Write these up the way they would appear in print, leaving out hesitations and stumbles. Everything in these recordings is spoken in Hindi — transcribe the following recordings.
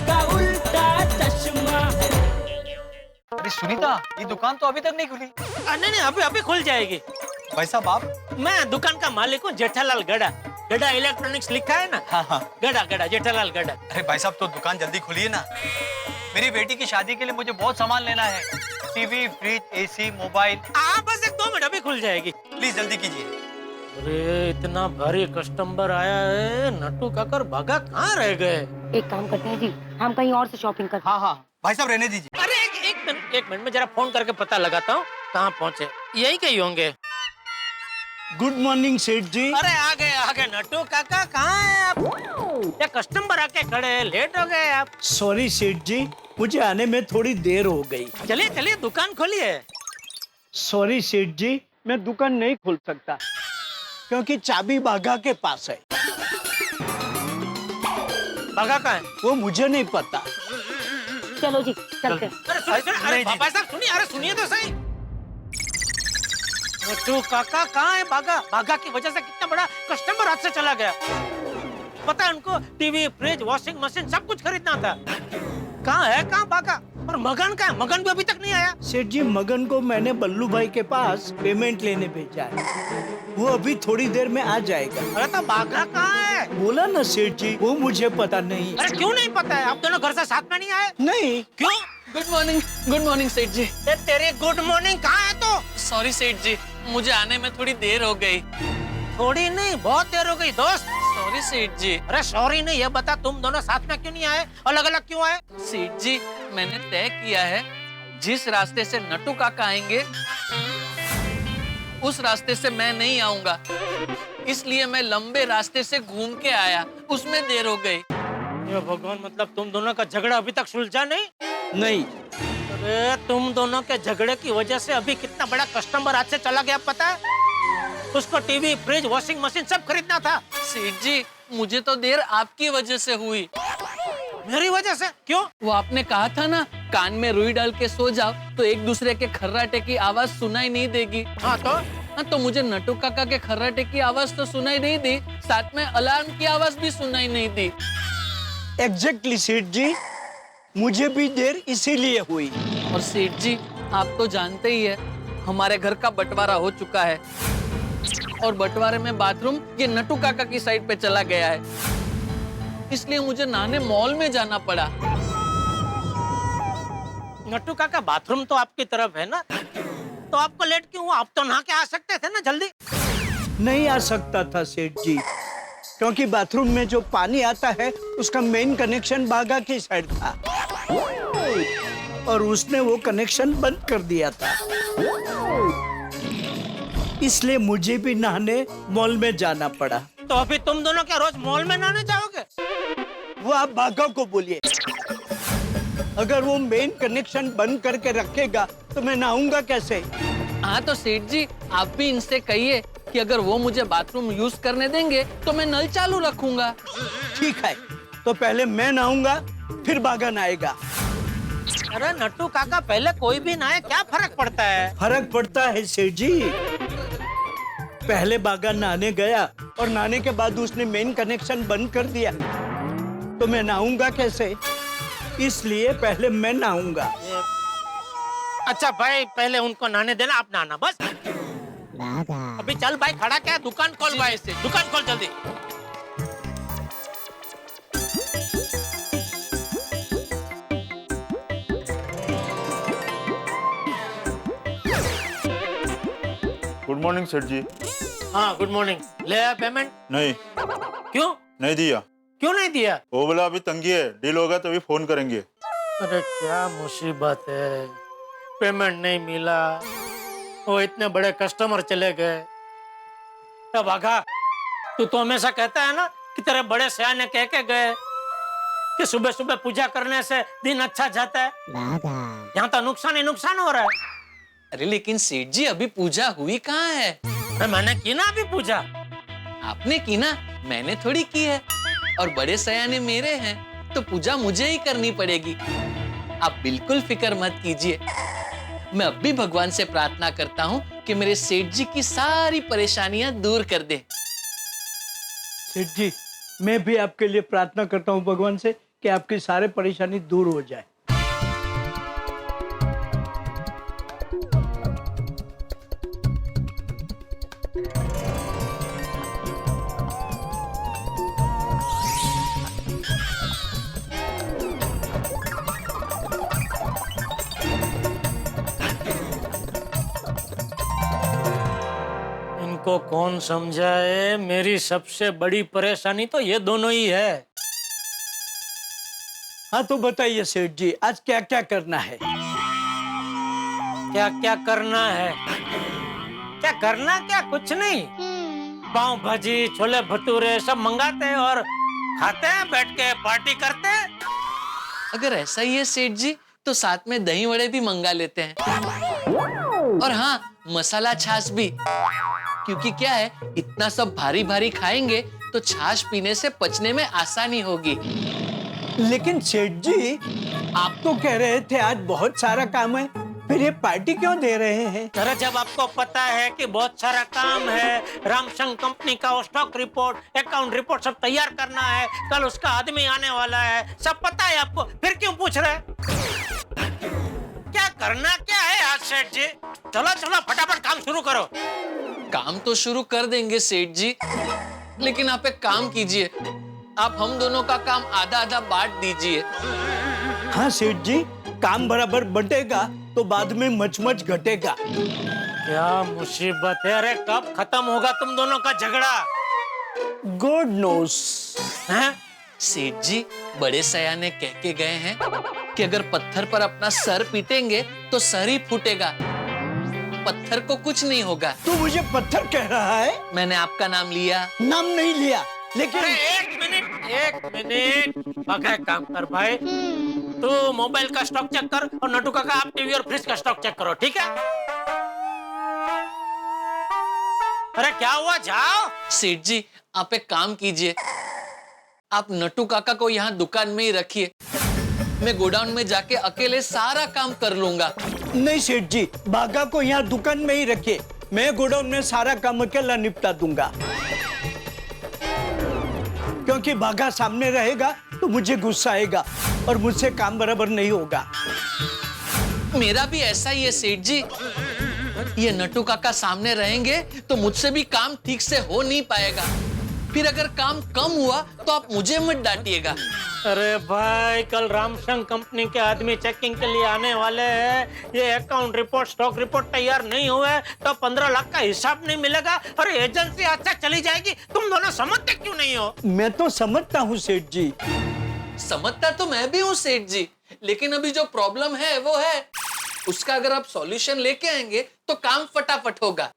का उल्टा चश्मा। अरे सुनीता, ये दुकान तो अभी तक नहीं खुली। नहीं अभी अभी खुल जाएगी। भाई साहब आप? मैं दुकान का मालिक हूँ, जेठालाल गड़ा। गड़ा इलेक्ट्रॉनिक्स लिखा है ना? हाँ। गड़ा जेठालाल गड़ा। अरे भाई साहब तो दुकान जल्दी खुलिए ना, मेरी बेटी की शादी के लिए मुझे बहुत सामान लेना है, टीवी, फ्रिज, एसी, मोबाइल। बस 1-2 मिनट अभी खुल जाएगी। प्लीज जल्दी कीजिए। अरे इतना भारी कस्टमर आया है, नट्टू काकर भागा कहाँ रह गए? एक काम करते हैं जी, हम कहीं और से शॉपिंग करते हैं। हाँ भाई साहब रहने दीजिए। अरे एक मिनट में जरा फोन करके पता लगाता हूँ कहाँ पहुँचे। यही कहीं होंगे। गुड मॉर्निंग सेठ जी। अरे आ गए नट्टू काका, कहाँ है आप? ये कस्टमर आके खड़े हैं, लेट हो गए आप। सॉरी सेठ जी, मुझे आने में थोड़ी देर हो गई। चलिए दुकान खोलिए। सॉरी सेठ जी, मैं दुकान नहीं खोल सकता क्योंकि चाबी बाघा के पास है। बाघा कहाँ है? वो मुझे नहीं पता। चलो जी चलते हैं। अरे भाई साहब सुनिए, अरे सुनिए तो सही। नट्टू काका कहाँ है? बाघा की वजह से कितना बड़ा कस्टमर हाथ से चला गया। पता है उनको टीवी, फ्रिज, वॉशिंग मशीन सब कुछ खरीदना था। कहाँ बाघा? और मगन कहाँ है? मगन भी अभी तक नहीं आया। सेठ जी, मगन को मैंने बल्लू भाई के पास पेमेंट लेने भेजा है, वो अभी थोड़ी देर में आ जाएगा। अरे तो बाघा कहाँ है? बोला ना सेठ जी, वो मुझे पता नहीं। अरे क्यों नहीं पता है? आप दोनों घर से साथ में नहीं आए? नहीं। क्यों? गुड मॉर्निंग सेठ जी। तेरे गुड मॉर्निंग कहाँ है तो? सॉरी सेठ जी, मुझे आने में थोड़ी देर हो गई। थोड़ी नहीं, बहुत देर हो गई दोस्त। सॉरी सेठ जी। अरे सॉरी नहीं, ये बता तुम दोनों साथ में क्यों नहीं आए? अलग अलग क्यों आए? सेठ जी, मैंने तय किया है जिस रास्ते से नट्टू काका आएंगे उस रास्ते से मैं नहीं आऊंगा, इसलिए मैं लंबे रास्ते से घूम के आया, उसमें देर हो गई। ये भगवान, मतलब तुम दोनों का झगड़ा अभी तक सुलझा नहीं? नहीं। अरे तुम दोनों के झगड़े की वजह से अभी कितना बड़ा कस्टमर हाथ से चला गया पता है? उसको टीवी, फ्रिज, वॉशिंग मशीन सब खरीदना था। सेठ जी, मुझे तो देर आपकी वजह से हुई। मेरी वजह से? क्यों? वो आपने कहा था ना, कान में रुई डाल के सो जाओ तो एक दूसरे के खर्राटे की आवाज सुनाई नहीं देगी। हाँ तो मुझे नट्टू काका के खर्राटे की आवाज तो सुनाई नहीं दी, साथ में अलार्म की आवाज भी सुनाई नहीं दी। एग्जैक्टली सेठ जी, मुझे भी देर इसीलिए हुई। और सेठ जी, आप तो जानते ही है हमारे घर का बंटवारा हो चुका है और बंटवारे में बाथरूम ये नट्टू काका की साइड पे चला गया है, इसलिए मुझे नहाने मॉल में जाना पड़ा। नट्टू काका बाथरूम तो आपकी तरफ है ना, तो आपको लेट क्यों हुआ? आप तो नहा के आ सकते थे ना जल्दी। नहीं आ सकता था सेठ जी, क्योंकि बाथरूम में जो पानी आता है उसका मेन कनेक्शन बाघा की साइड था और उसने वो कनेक्शन बंद कर दिया था, इसलिए मुझे भी नहाने मॉल में जाना पड़ा। तो अभी तुम दोनों क्या रोज मॉल में नहाने जाओगे? वो आप बाघा को बोलिए, अगर वो मेन कनेक्शन बंद करके रखेगा तो मैं नहाऊंगा कैसे? हाँ तो सेठ जी, आप भी इनसे कहिए कि अगर वो मुझे बाथरूम यूज करने देंगे तो मैं नल चालू रखूंगा। ठीक है, तो पहले मैं नहाऊंगा फिर बाघा नहाएगा। अरे नट्टू काका, पहले कोई भी नहाए, क्या फर्क पड़ता है? फर्क पड़ता है सेठ जी। पहले बाघा नहाने गया और नहाने के बाद उसने मेन कनेक्शन बंद कर दिया, तो मैं नहाऊंगा कैसे? इसलिए पहले मैं नहाऊंगा। अच्छा भाई, पहले उनको नहाने देना, आप नहाना बस। अभी चल भाई, खड़ा क्या है? दुकान खोल भाई, इससे दुकान खोल जल्दी। गुड मॉर्निंग सेठ जी। हाँ गुड मॉर्निंग। ले आया पेमेंट? नहीं। क्यों नहीं दिया। क्यों नहीं दिया? वो बोला अभी तंगी है, डील होगा तो अभी फोन करेंगे। अरे क्या मुसीबत है, पेमेंट नहीं मिला, वो इतने बड़े कस्टमर चले गए। अब आगा, तू तो हमेशा कहता है ना कि तेरे बड़े सयाने कह के गए कि सुबह सुबह पूजा करने से दिन अच्छा जाता है। यहाँ तो नुकसान ही नुकसान हो रहा है। अरे लेकिन सेठ जी, अभी पूजा हुई कहाँ है? अरे मैंने की ना अभी पूजा। आपने की ना, मैंने थोड़ी की है। और बड़े सयाने मेरे हैं तो पूजा मुझे ही करनी पड़ेगी। आप बिल्कुल फिक्र मत कीजिए, मैं अब भी भगवान से प्रार्थना करता हूँ कि मेरे सेठ जी की सारी परेशानियां दूर कर दे। सेठ जी, मैं भी आपके लिए प्रार्थना करता हूँ भगवान से कि आपकी सारी परेशानी दूर हो जाए। इनको कौन समझाए, मेरी सबसे बड़ी परेशानी तो ये दोनों ही है। हाँ तो बताइए सेठ जी, आज क्या क्या करना है? क्या क्या करना है? क्या करना, क्या कुछ नहीं। पाव भाजी, छोले भटूरे सब मंगाते हैं और खाते हैं, बैठ के पार्टी करते हैं। अगर ऐसा ही है सेठ जी, तो साथ में दही वड़े भी मंगा लेते हैं। और हाँ, मसाला छाछ भी, क्योंकि क्या है, इतना सब भारी भारी खाएंगे तो छाछ पीने से पचने में आसानी होगी। लेकिन सेठ जी, आप तो कह रहे थे आज बहुत सारा काम है, फिर ये पार्टी क्यों दे रहे हैं? अरे जब आपको पता है कि बहुत सारा काम है, रामसंग कंपनी का स्टॉक रिपोर्ट, अकाउंट रिपोर्ट सब तैयार करना है, कल उसका आदमी आने वाला है, सब पता है आपको, फिर क्यों पूछ रहे हैं? क्या करना क्या है आज सेठ जी? चलो चलो फटाफट काम शुरू करो। काम तो शुरू कर देंगे सेठ जी, लेकिन आप एक काम कीजिए, आप हम दोनों का काम आधा आधा बांट दीजिए। हाँ सेठ जी, काम बराबर बंटेगा तो बाद में मच घटेगा। क्या मुसीबत है? अरे कब खत्म होगा तुम दोनों का झगड़ा? God knows. हैं? सेठ जी, बड़े सयाने कह के गए हैं कि अगर पत्थर पर अपना सर पीटेंगे तो सर ही फूटेगा, पत्थर को कुछ नहीं होगा। तू मुझे पत्थर कह रहा है? मैंने आपका नाम लिया। नाम नहीं लिया, लेकिन अरे एक मिनट बगैर काम कर भाई। तू मोबाइल का स्टॉक चेक कर और नटू काका आप टीवी और फ्रिज का स्टॉक चेक करो, ठीक है? अरे क्या हुआ, जाओ। सेठ जी, आप एक काम कीजिए, आप नट्टू काका को यहाँ दुकान में ही रखिए, मैं गोडाउन में जाके अकेले सारा काम कर लूंगा। नहीं सेठ जी, बागा को यहाँ दुकान में ही रखिए, मैं गोडाउन में सारा काम अकेला निपटा दूंगा। क्योंकि बागा सामने रहेगा तो मुझे गुस्सा आएगा और मुझसे काम बराबर नहीं होगा। मेरा भी ऐसा ही है सेठ जी, ये नट्टू काका सामने रहेंगे तो मुझसे भी काम ठीक से हो नहीं पाएगा, फिर अगर काम कम हुआ तो आप मुझे मत डांटिएगा। अरे भाई, कल रामसंग कंपनी के आदमी चेकिंग के लिए आने वाले हैं, ये अकाउंट रिपोर्ट स्टॉक रिपोर्ट तैयार नहीं हुआ है तो 15 लाख का हिसाब नहीं मिलेगा और एजेंसी अच्छा चली जाएगी। तुम दोनों समझते क्यों नहीं हो? मैं तो समझता हूँ सेठ जी। समझता तो मैं भी हूँ सेठ जी, लेकिन अभी जो प्रॉब्लम है वो है, उसका अगर आप सॉल्यूशन लेके आएंगे तो काम फटाफट होगा।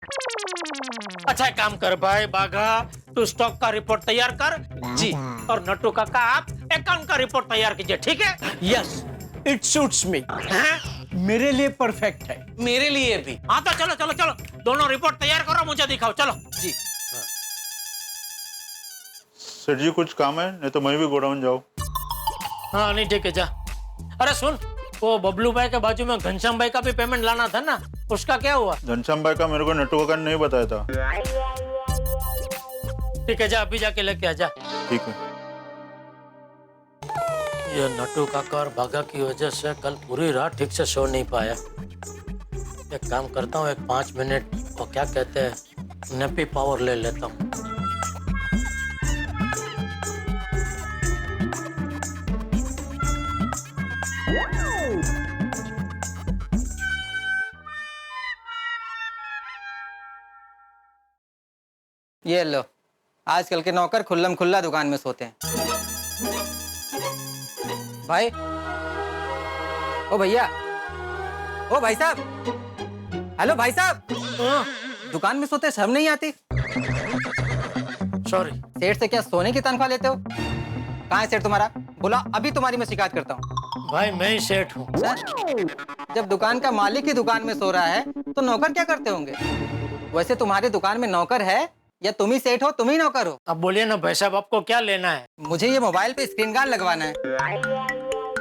अच्छा काम कर भाई बाघा, तू स्टॉक का रिपोर्ट तैयार कर जी, और नट्टू काका आप अकाउंट का रिपोर्ट तैयार कीजिए, ठीक है? Yes, it suits me. मेरे लिए परफेक्ट है। मेरे लिए भी। हाँ तो चलो चलो चलो, दोनों रिपोर्ट तैयार करो, मुझे दिखाओ, चलो जी। सेठ जी कुछ काम है, नहीं तो मैं भी गोडाउन जाऊँ। हाँ नहीं ठीक है, जा। अरे सुन, वो बबलू भाई के बाजू में घनश्याम भाई का भी पेमेंट लाना था ना, उसका क्या हुआ? घनश्याम भाई का मेरे को नट्टू काका ने नहीं बताया था। ठीक है, जा अभी जाके लेके आ जा। ठीक है। ये नट्टू काका और बाघा की वजह से कल पूरी रात ठीक से सो नहीं पाया। एक काम करता हूँ, एक 5 मिनट वो क्या कहते हैं नेपी पावर ले लेता हूँ। ये लो, आजकल के नौकर खुल्लम खुल्ला दुकान में सोते हैं। भाई, ओ भैया, ओ भाई साहब, हेलो भाई साहब, दुकान में सोते शर्म नहीं आती? सॉरी। सेठ से क्या सोने की तनख्वाह लेते हो? कहाँ है सेठ तुम्हारा? बोला, अभी तुम्हारी मैं शिकायत करता हूँ। भाई मैं ही सेठ हूँ। जब दुकान का मालिक ही दुकान में सो रहा है तो नौकर क्या करते होंगे? वैसे तुम्हारी दुकान में नौकर है या तुम ही सेठ हो, तुम ही नौकर हो? अब बोलिए ना भाई साहब, आपको क्या लेना है? मुझे ये मोबाइल पे स्क्रीन गार्ड लगवाना है।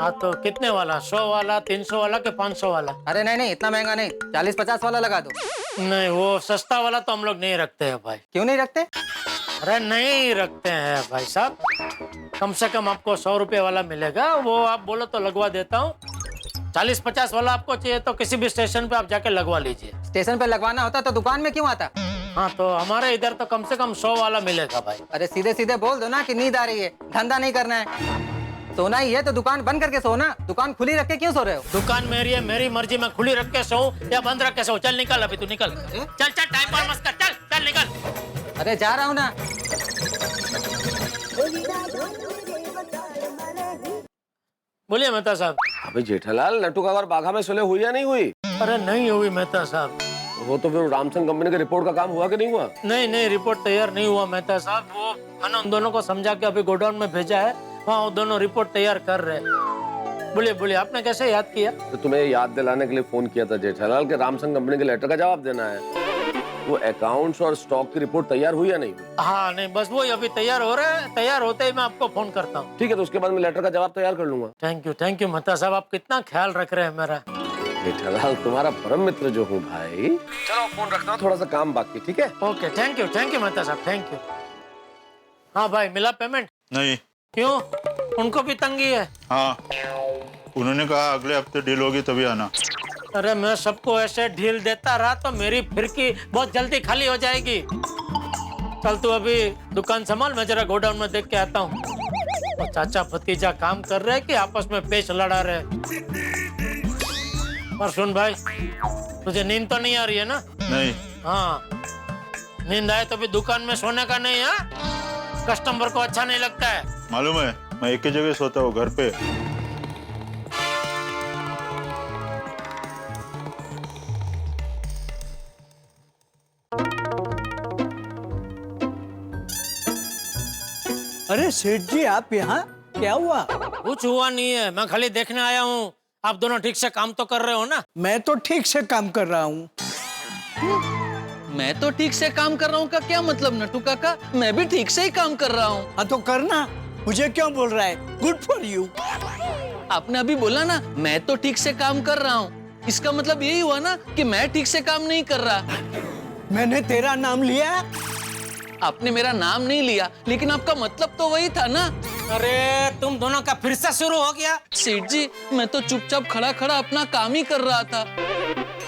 हाँ तो कितने वाला? 100 वाला, 300 वाला के 500 वाला? अरे नहीं नहीं, इतना महंगा नहीं, 40-50 वाला लगा दो। नहीं, वो सस्ता वाला तो हम लोग नहीं रखते हैं भाई। क्यों नहीं रखते? अरे नहीं रखते हैं भाई साहब। कम से कम आपको 100 रुपए वाला मिलेगा, वो आप बोलो तो लगवा देता हूँ। 40-50 वाला आपको चाहिए तो किसी भी स्टेशन पे आप जाके लगवा लीजिए। स्टेशन पे लगवाना होता तो दुकान में क्यों आता? हाँ तो हमारे इधर तो कम से कम 100 वाला मिलेगा भाई। अरे सीधे सीधे बोल दो ना कि नींद आ रही है, धंधा नहीं करना है। सोना ही है तो दुकान बंद करके सोना, दुकान खुली रख के क्यों सो रहे हो? दुकान मेरी है, मेरी मर्जी, मैं खुली रख के सोऊं या बंद रख के सोऊं। चल निकल अभी, तू निकल। चल चल, टाइम पास मत कर, चल चल निकल। अरे जा रहा हूँ ना। बोलिए मेहता साहब। अबे जेठालाल, नट्टू काका और बाघा में सुलह हुई या नहीं हुई? अरे नहीं हुई मेहता साहब। वो तो फिर रामसन कंपनी के रिपोर्ट का काम हुआ कि नहीं हुआ? नहीं, रिपोर्ट तैयार नहीं हुआ मेहता साहब। वो मैंने उन दोनों को समझा के अभी गोडाउन में भेजा है, वहाँ वो दोनों रिपोर्ट तैयार कर रहे हैं। बोलिए आपने कैसे याद किया? तो तुम्हें याद दिलाने के लिए फोन किया था जेठालाल कि रामसन कंपनी के लेटर का जवाब देना है। वो अकाउंट्स और स्टॉक की रिपोर्ट तैयार हुई या नहीं हुई? हाँ नहीं, बस वो अभी तैयार हो रहा है, तैयार होते ही मैं आपको फोन करता हूँ। ठीक है, तो उसके बाद मैं लेटर का जवाब तैयार कर लूंगा। थैंक यू मेहता साहब, आप कितना ख्याल रख रहे हैं मेरा। जेठालाल तुम्हारा परम मित्र जो हूँ भाई। चलो फोन रखता हूँ, थोड़ा सा काम बाकी। ठीक है, ओके, थैंक यू मेहता साहब, थैंक यू। हाँ भाई, मिला पेमेंट? नहीं। क्यों, उनको भी तंगी है? हाँ, उन्होंने कहा अगले हफ्ते डील होगी तभी आना। अरे मैं सबको ऐसे ढील देता रहा तो मेरी फिरकी बहुत जल्दी खाली हो जाएगी। कल तू अभी दुकान संभाल, मैं जरा गोडाउन में देख के आता हूँ। तो चाचा भतीजा काम कर रहे हैं कि आपस में पेश लड़ा रहे? और सुन भाई, तुझे नींद तो नहीं आ रही है ना? नहीं। हाँ, नींद आए तो भी दुकान में सोने का नहीं है, कस्टमर को अच्छा नहीं लगता है। मालूम है, मैं एक ही जगह सोता हूँ, घर पे। अरे सेठ जी, आप यहाँ? क्या हुआ? कुछ हुआ नहीं है, मैं खाली देखने आया हूँ। आप दोनों ठीक से काम तो कर रहे हो ना? मैं तो ठीक से काम कर रहा हूँ। मैं तो ठीक से काम कर रहा हूँ का क्या मतलब नट्टू काका? मैं भी ठीक से ही काम कर रहा हूँ। हाँ तो करना, मुझे क्यों बोल रहा है? Good for you. आपने अभी बोला ना मैं तो ठीक से काम कर रहा हूँ, इसका मतलब यही हुआ ना कि मैं ठीक से काम नहीं कर रहा। मैंने तेरा नाम लिया? आपने मेरा नाम नहीं लिया, लेकिन आपका मतलब तो वही था ना। अरे तुम दोनों का फिर से शुरू हो गया? सेठ जी, मैं तो चुपचाप खड़ा खड़ा अपना काम ही कर रहा था।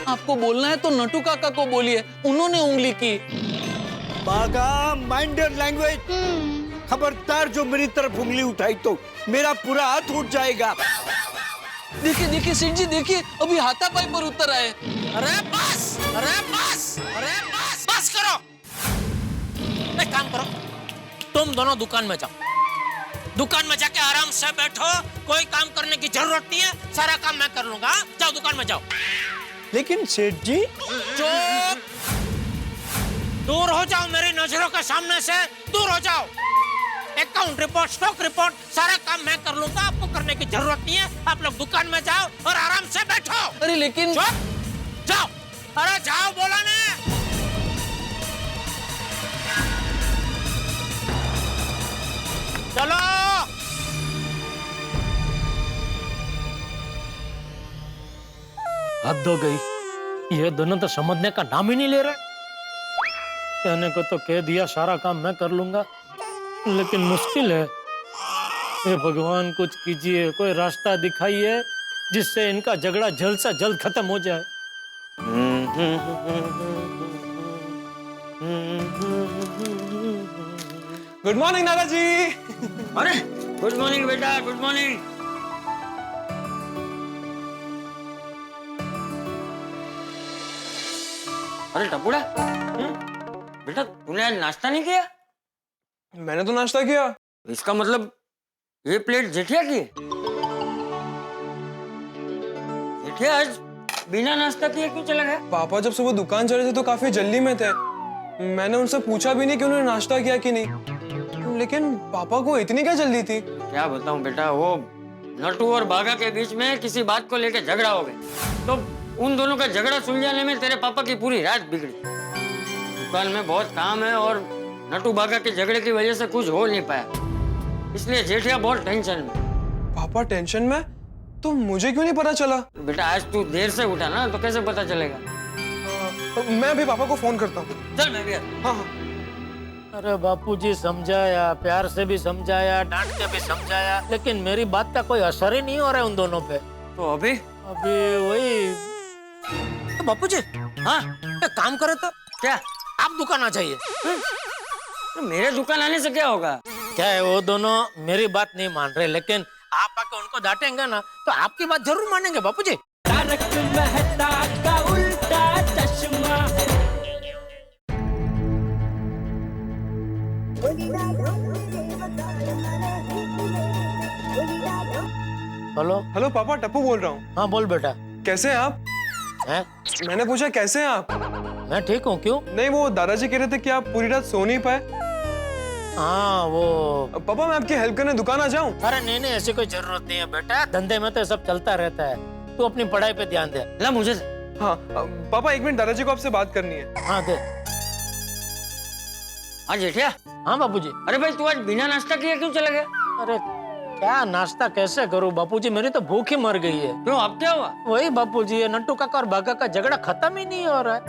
आपको बोलना है तो नट्टू काका को बोलिए, उन्होंने उंगली की। बागा, माइंड योर लैंग्वेज। खबरदार जो मेरी तरफ उंगली उठाई तो मेरा पूरा हाथ उठ जाएगा। देखिए सेठ जी, देखिए अभी हाथापाई पर उतर आए। अरे बस करो। एक काम करो, तुम दोनों दुकान में जाओ, दुकान में जाके आराम से बैठो, कोई काम करने की जरूरत नहीं है, सारा काम मैं कर लूंगा। जाओ दुकान में जाओ। लेकिन सेठ जी। चुप, दूर हो जाओ मेरी नजरों के सामने से, दूर हो जाओ। अकाउंट रिपोर्ट, स्टॉक रिपोर्ट, सारा काम मैं कर लूंगा, आपको करने की जरूरत नहीं है। आप लोग दुकान में जाओ और आराम से बैठो। अरे लेकिन जाओ, अरे जाओ बोला ना। चलो। हद हो गई, ये दोनों तो समझने का नाम ही नहीं ले रहे। कहने को तो कह दिया सारा काम मैं कर लूंगा, लेकिन मुश्किल है। हे भगवान, कुछ कीजिए, कोई रास्ता दिखाइए जिससे इनका झगड़ा जल्द से जल्द खत्म हो जाए। गुड मॉर्निंग दादाजी। अरे गुड मॉर्निंग बेटा, गुड मॉर्निंग। अरे टपुड़ा, बेटा तूने आज नाश्ता नहीं किया? मैंने तो नाश्ता किया। इसका मतलब ये प्लेट जेठिया की है? जेठिया आज बिना नाश्ता किए क्यों चला गया? पापा जब सुबह दुकान चले थे तो काफी जल्दी में थे। मैंने उनसे पूछा भी नहीं कि उन्होंने नाश्ता किया कि नहीं, लेकिन पापा को इतनी क्या जल्दी थी? क्या बताऊं बेटा, वो नट्टू और बागा के बीच में किसी बात को लेकर झगड़ा हो गया, तो उन दोनों का झगड़ा सुलझाने में तेरे पापा की पूरी रात बिगड़ी। दुकान में बहुत काम है और नट्टू बागा के झगड़े की वजह से कुछ हो नहीं पाया, इसलिए जेठिया बहुत टेंशन में। पापा टेंशन में? तो मुझे क्यों नहीं पता चला? बेटा आज तू देर से उठा ना, तो कैसे पता चलेगा? मैं अभी पापा को फोन करता हूँ। चल मैं भी आता हूँ। हाँ हाँ। अरे बापूजी समझाया, प्यार से भी समझाया, डांट के भी समझाया, लेकिन मेरी बात का कोई असर ही नहीं हो रहा है उन दोनों पे। तो अभी अभी वही तो बापूजी, हाँ एक काम करे तो क्या? आप दुकान आ जाइए। तो मेरे दुकान आने से क्या होगा? क्या है, वो दोनों मेरी बात नहीं मान रहे, लेकिन आप आके उनको डांटेंगे ना तो आपकी बात जरूर मानेंगे बापूजी। तारक मेहता का उल्टा चश्मा। हेलो हेलो पापा, टप्पू बोल रहा हूँ। हाँ बोल बेटा। कैसे हैं आप? हैं? मैंने पूछा कैसे हैं आप? मैं ठीक हूँ, क्यों? नहीं, वो दादाजी कह रहे थे कि आप पूरी रात सो नहीं पाए। हाँ वो पापा, मैं आपकी हेल्प करने दुकान आ जाऊँ? अरे नहीं नहीं, ऐसी कोई जरूरत नहीं है बेटा, धंधे में तो सब चलता रहता है, तू अपनी पढ़ाई पे ध्यान दे। ला मुझे। हाँ पापा, एक मिनट, दादाजी को आपसे बात करनी है। हाँ दे। हाँ जेठिया। हाँ बापूजी। अरे भाई तू आज बिना नाश्ता किए क्यों चला गया? अरे क्या नाश्ता कैसे करूं बापूजी, मेरी तो भूख ही मर गई है। क्यों, अब क्या हुआ? वही बापूजी, ये नट्टू काका और भागा का झगड़ा खत्म ही नहीं हो रहा है।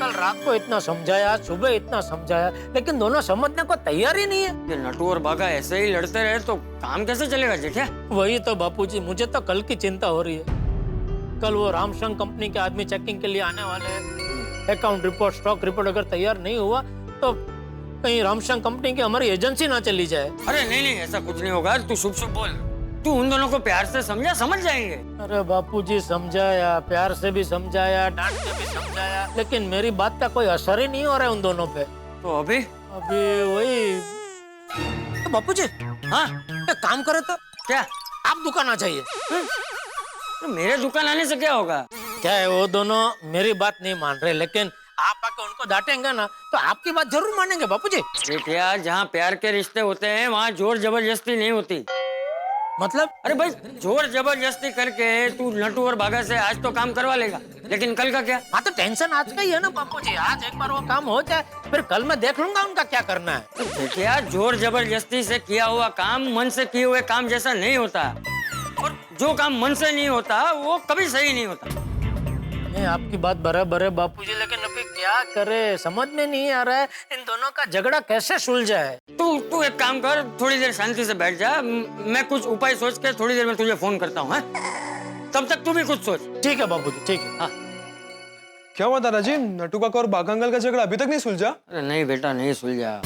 कल रात को इतना समझाया, सुबह इतना समझाया, लेकिन दोनों समझने को तैयार ही नहीं है। ये नट्टू और भागा ऐसे ही लड़ते रहे तो काम कैसे चलेगा जेठिया? वही तो बापूजी, मुझे तो कल की चिंता हो रही है। कल वो रामसंग कंपनी के आदमी चेकिंग के लिए आने वाले हैं। अकाउंट रिपोर्ट, स्टॉक रिपोर्ट अगर तैयार नहीं हुआ तो कहीं रामसंग कंपनी की हमारी एजेंसी ना चली जाए। अरे नहीं नहीं, ऐसा कुछ नहीं होगा, तू शुभ शुभ बोल। तू उन दोनों को प्यार से समझा, समझ जाएंगे। अरे बापूजी समझाया, प्यार से भी समझाया, डांट के भी समझाया, लेकिन मेरी बात का कोई असर ही नहीं हो रहा है उन दोनों पे। तो अभी वही तो बापूजी, हाँ एक काम करे तो क्या? आप दुकान आ जाइए। तो मेरे दुकान आने से क्या होगा? क्या है, वो दोनों मेरी बात नहीं मान रहे, लेकिन आप आके उनको डांटेंगे ना तो आपकी बात जरूर मानेंगे बापूजी। बेटिया, जहाँ प्यार के रिश्ते होते हैं वहाँ जोर जबरदस्ती नहीं होती। मतलब? अरे भाई, जोर जबरदस्ती करके तू नट्टू और भागा से आज तो काम करवा लेगा, लेकिन कल का क्या? हाँ तो टेंशन आज का ही है ना बापूजी, आज एक बार वो काम हो जाए, फिर कल मैं देख लूंगा उनका क्या करना है। तो बेटिया, जोर जबरदस्ती से किया हुआ काम मन से किए हुए काम जैसा नहीं होता, और जो काम मन से नहीं होता वो कभी सही नहीं होता। नहीं, आपकी बात बराबर है बापूजी, लेकिन अभी क्या करे समझ में नहीं आ रहा है, इन दोनों का झगड़ा कैसे सुलझाए। तू एक काम कर, थोड़ी देर शांति से बैठ जा, मैं कुछ उपाय सोच के थोड़ी देर में तुझे फोन करता हूँ। तब तक तू भी कुछ सोच। ठीक है बापूजी, ठीक है। हाँ। क्या हुआ दादाजी, नट्टू काका और बाघा अंकल का झगड़ा अभी तक नहीं सुलझा? अरे नहीं बेटा, नहीं सुलझा,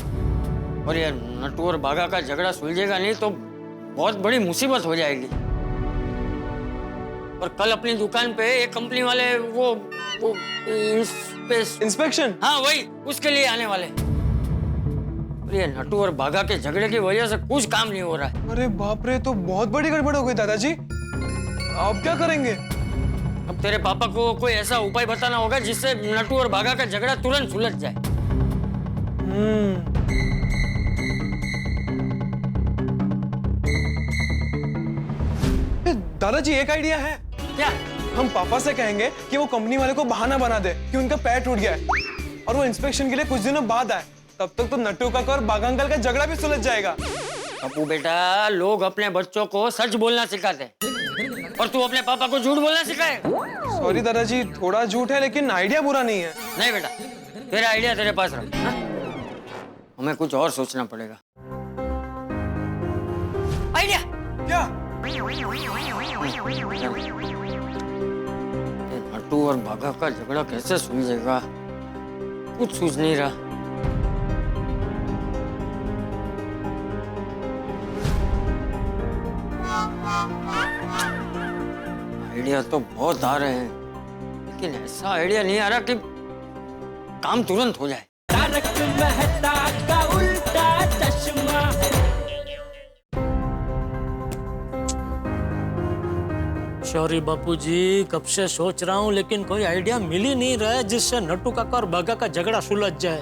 और ये नट्टू और भागा का झगड़ा सुलझेगा नहीं तो बहुत बड़ी मुसीबत हो जाएगी। और कल अपनी दुकान पे एक कंपनी वाले वो इंस्पेक्शन, हाँ वही, उसके लिए आने वाले। और ये नट्टू और भागा के झगड़े की वजह से कुछ काम नहीं हो रहा है। अरे बाप रे, तो बहुत बड़ी गड़बड़ हो गई दादाजी। आप क्या करेंगे? अब तेरे पापा को कोई ऐसा उपाय बताना होगा जिससे नट्टू और भागा का झगड़ा तुरंत सुलझ जाए। दादाजी, एक आइडिया है। क्या? हम पापा से कहेंगे कि वो कंपनी वाले को बहाना बना दे कि उनका पैर टूट गया है और वो इंस्पेक्शन के लिए कुछ दिनों बाद आए, तब तक तो नट्टू काका और बाघा अंकल का झगड़ा भी सुलझ जाएगा। अपू बेटा, लोग अपने बच्चों को सच बोलना सिखाते हैं और तू अपने पापा को झूठ बोलना सिखाए। सॉरी दादाजी, थोड़ा झूठ है लेकिन आइडिया बुरा नहीं है। नहीं बेटा, तेरा आइडिया तेरे पास रख, हाँ? हमें कुछ और सोचना पड़ेगा। आइडिया क्या? नट्टू और भागा का झगड़ा कैसे सुलझेगा, कुछ सूझ नहीं रहा। आइडिया तो बहुत आ रहे हैं, लेकिन ऐसा आइडिया नहीं आ रहा कि काम तुरंत हो जाए। तारक मेहता का उल्टा चश्मा। सॉरी बापूजी, कब से सोच रहा हूँ लेकिन कोई आइडिया मिल ही नहीं रहा है जिससे नट्टू काका और भागा का झगड़ा सुलझ जाए।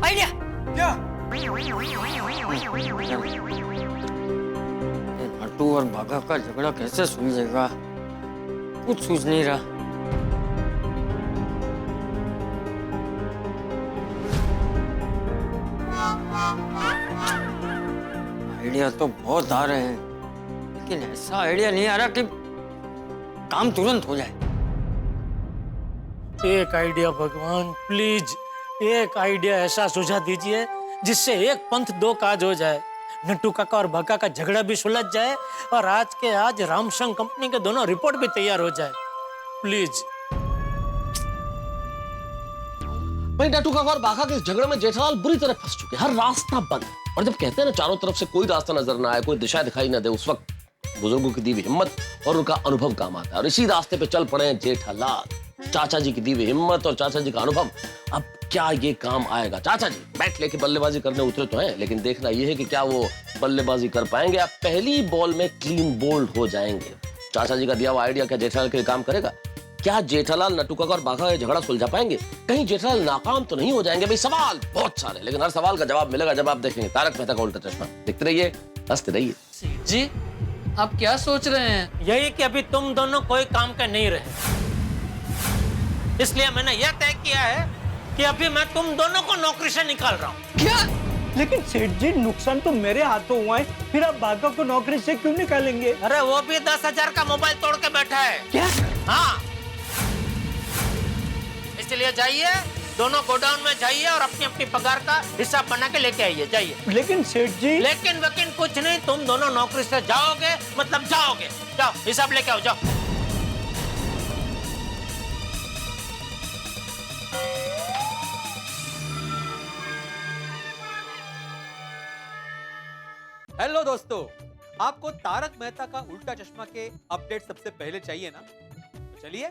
आइडिया क्या? नट्टू और भागा का झगड़ा कैसे सुलझेगा, कुछ सूझ नहीं रहा। आइडिया तो बहुत आ रहे हैं, लेकिन ऐसा आइडिया नहीं आ रहा कि काम तुरंत हो जाए। एक आइडिया भगवान, प्लीज एक आइडिया ऐसा सुझा दीजिए जिससे एक पंथ दो काज हो जाए। नट्टू काका और भागा का झगड़ा भी सुलझ जाए और आज के आज रामसंग कंपनी के दोनों रिपोर्ट भी तैयार हो जाए। प्लीज। भाई नट्टू काका और बाघा के इस झगड़े में जेठालाल बुरी तरह फंस चुके हैं। हर रास्ता बंद है। और जब कहते हैं ना चारों तरफ से कोई रास्ता नजर ना आए, कोई दिशा दिखाई ना दे, उस वक्त बुजुर्गों की दी हुई हिम्मत और उनका अनुभव काम आता है। और इसी रास्ते पे चल पड़े हैं जेठालाल। चाचा जी की दी हुई हिम्मत और चाचा जी का अनुभव। अब क्या ये काम आएगा? चाचा जी बैट लेके बल्लेबाजी करने उतरे तो हैं, लेकिन देखना ये है कि क्या वो बल्लेबाजी कर पाएंगे या पहली बॉल में क्लीन बोल्ड हो जाएंगे। चाचा जी का दिया हुआ आइडिया क्या जेठालाल के लिए काम करेगा? क्या जेठालाल नट्टू काका और बाघा का झगड़ा सुलझा पाएंगे? कहीं जेठालाल नाकाम तो नहीं हो जाएंगे? भाई सवाल बहुत सारे, लेकिन हर सवाल का जवाब मिलेगा जब आप देखेंगे तारक मेहता का उल्टा चश्मा। देखते रहिए, हंसते रहिए। सेठ जी, आप क्या सोच रहे हैं? यही कि अभी तुम दोनों कोई काम के नहीं रहे, इसलिए मैंने यह तय किया है कि अभी मैं तुम दोनों को नौकरी से निकाल रहा हूँ। क्या? लेकिन सेठ जी नुकसान तो मेरे हाथों हुआ है, फिर आप बाघा को नौकरी से क्यों निकालेंगे? अरे वो भी 10,000 का मोबाइल तोड़ के बैठा है। क्या? हाँ, इसलिए जाइए, दोनों गोडाउन में जाइए और अपनी अपनी पगार का हिसाब बना के लेके आइए। जाइए। लेकिन सेठ जी। लेकिन वकीन कुछ नहीं, तुम दोनों नौकरी से जाओगे मतलब जाओगे। जाओ हिसाब लेके आओ, जाओ। हेलो दोस्तों, आपको तारक मेहता का उल्टा चश्मा के अपडेट सबसे पहले चाहिए ना? चलिए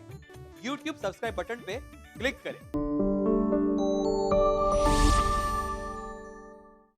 YouTube सब्सक्राइब बटन पे क्लिक करें।